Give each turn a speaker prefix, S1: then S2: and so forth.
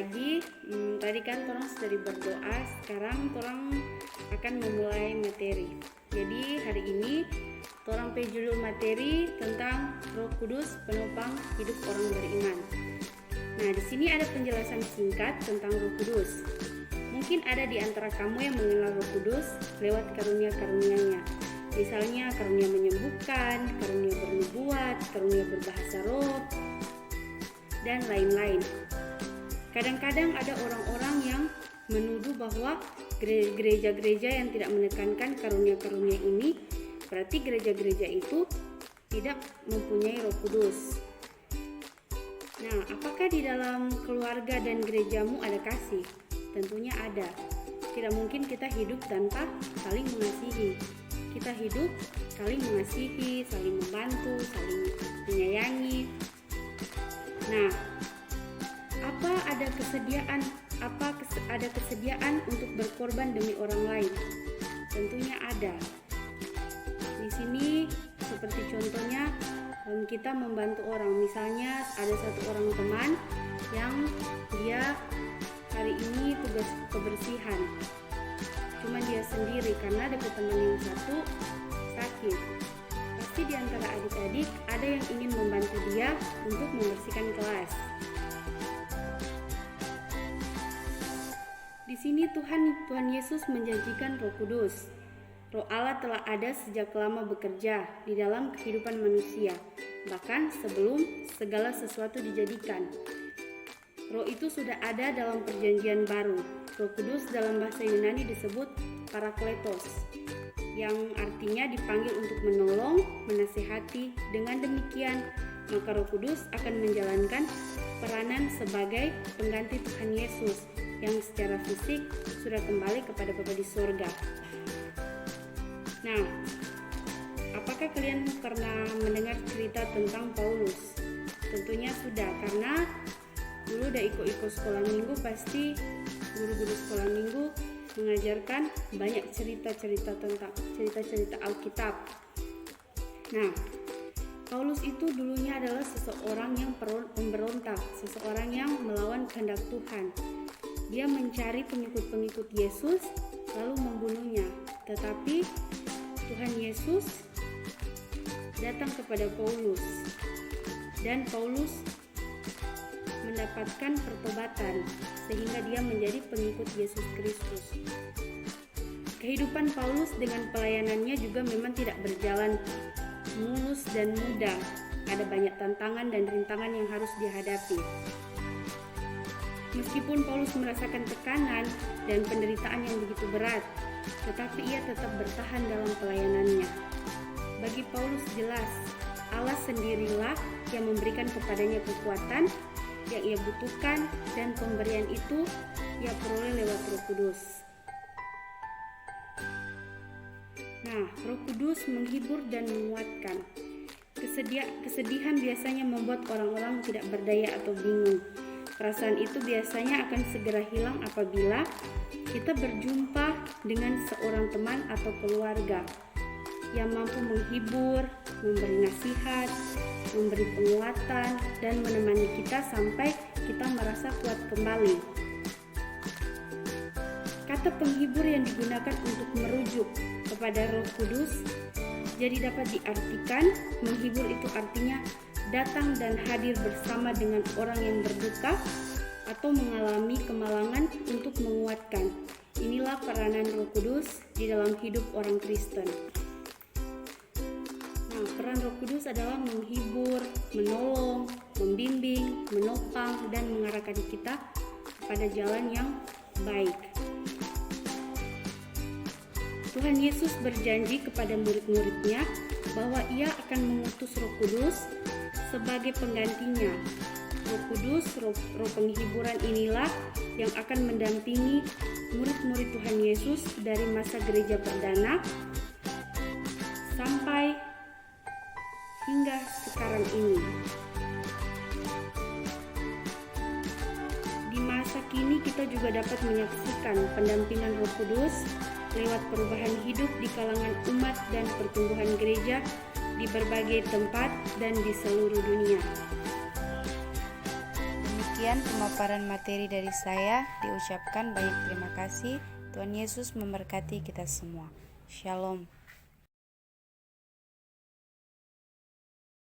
S1: lagi. Tadi kan orang sudah berdoa, sekarang orang akan memulai materi. Jadi hari ini orang judul materi tentang Roh Kudus penopang hidup orang beriman. Nah, di sini ada penjelasan singkat tentang Roh Kudus. Mungkin ada di antara kamu yang mengenal Roh Kudus lewat karunia-karunianya. Misalnya karunia menyembuhkan, karunia bernubuat, karunia berbahasa roh, dan lain-lain. Kadang-kadang ada orang-orang yang menuduh bahwa gereja-gereja yang tidak menekankan karunia-karunia ini berarti gereja-gereja itu tidak mempunyai Roh Kudus. Nah, apakah di dalam keluarga dan gerejamu ada kasih? Tentunya ada. Tidak mungkin kita hidup tanpa saling mengasihi. Kita hidup saling mengasihi, saling membantu, saling menyayangi. Nah, apa ada kesediaan untuk berkorban demi orang lain? Tentunya ada. Di sini seperti contohnya kita membantu orang. Misalnya ada satu orang teman yang dia hari ini tugas kebersihan. Cuma dia sendiri karena ada teman yang satu sakit. Pasti di antara adik-adik ada yang ingin membantu dia untuk membersihkan kelas. Di sini Tuhan Yesus menjanjikan Roh Kudus. Roh Allah telah ada sejak lama bekerja di dalam kehidupan manusia, bahkan sebelum segala sesuatu dijadikan. Roh itu sudah ada dalam perjanjian baru. Roh Kudus dalam bahasa Yunani disebut Parakletos, yang artinya dipanggil untuk menolong, menasihati. Dengan demikian, maka Roh Kudus akan menjalankan peranan sebagai pengganti Tuhan Yesus yang secara fisik sudah kembali kepada Bapa di surga. Nah, apakah kalian pernah mendengar cerita tentang Paulus? Tentunya sudah, karena dulu udah ikut sekolah minggu, pasti guru-guru sekolah minggu mengajarkan banyak cerita-cerita Alkitab. Nah, Paulus itu dulunya adalah seseorang yang pemberontak, seseorang yang melawan kehendak Tuhan. Dia mencari pengikut-pengikut Yesus lalu membunuhnya. Tetapi Tuhan Yesus datang kepada Paulus dan Paulus mendapatkan pertobatan sehingga dia menjadi pengikut Yesus Kristus. Kehidupan Paulus dengan pelayanannya juga memang tidak berjalan mulus dan mudah. Ada banyak tantangan dan rintangan yang harus dihadapi. Meskipun Paulus merasakan tekanan dan penderitaan yang begitu berat, tetapi ia tetap bertahan dalam pelayanannya. Bagi Paulus jelas, Allah sendirilah yang memberikan kepadanya kekuatan yang ia butuhkan, dan pemberian itu ia peroleh lewat Roh Kudus. Nah, Roh Kudus menghibur dan menguatkan. Kesedihan biasanya membuat orang-orang tidak berdaya atau bingung. Perasaan itu biasanya akan segera hilang apabila kita berjumpa dengan seorang teman atau keluarga yang mampu menghibur, memberi nasihat, memberi penguatan, dan menemani kita sampai kita merasa kuat kembali. Kata penghibur yang digunakan untuk merujuk kepada Roh Kudus jadi dapat diartikan menghibur itu artinya datang dan hadir bersama dengan orang yang berduka atau mengalami kemalangan untuk menguatkan. Inilah peranan Roh Kudus di dalam hidup orang Kristen. Nah, peran Roh Kudus adalah menghibur, menolong, membimbing, menopang, dan mengarahkan kita kepada jalan yang baik. Tuhan Yesus berjanji kepada murid-muridnya bahwa ia akan mengutus Roh Kudus sebagai penggantinya. Roh Kudus, roh penghiburan inilah yang akan mendampingi murid-murid Tuhan Yesus dari masa gereja perdana sampai hingga sekarang ini. Di masa kini kita juga dapat menyaksikan pendampingan Roh Kudus lewat perubahan hidup di kalangan umat dan pertumbuhan gereja di berbagai tempat dan di seluruh dunia. Sekian pemaparan materi dari saya. Diucapkan banyak terima kasih. Tuhan Yesus memberkati kita semua. Shalom.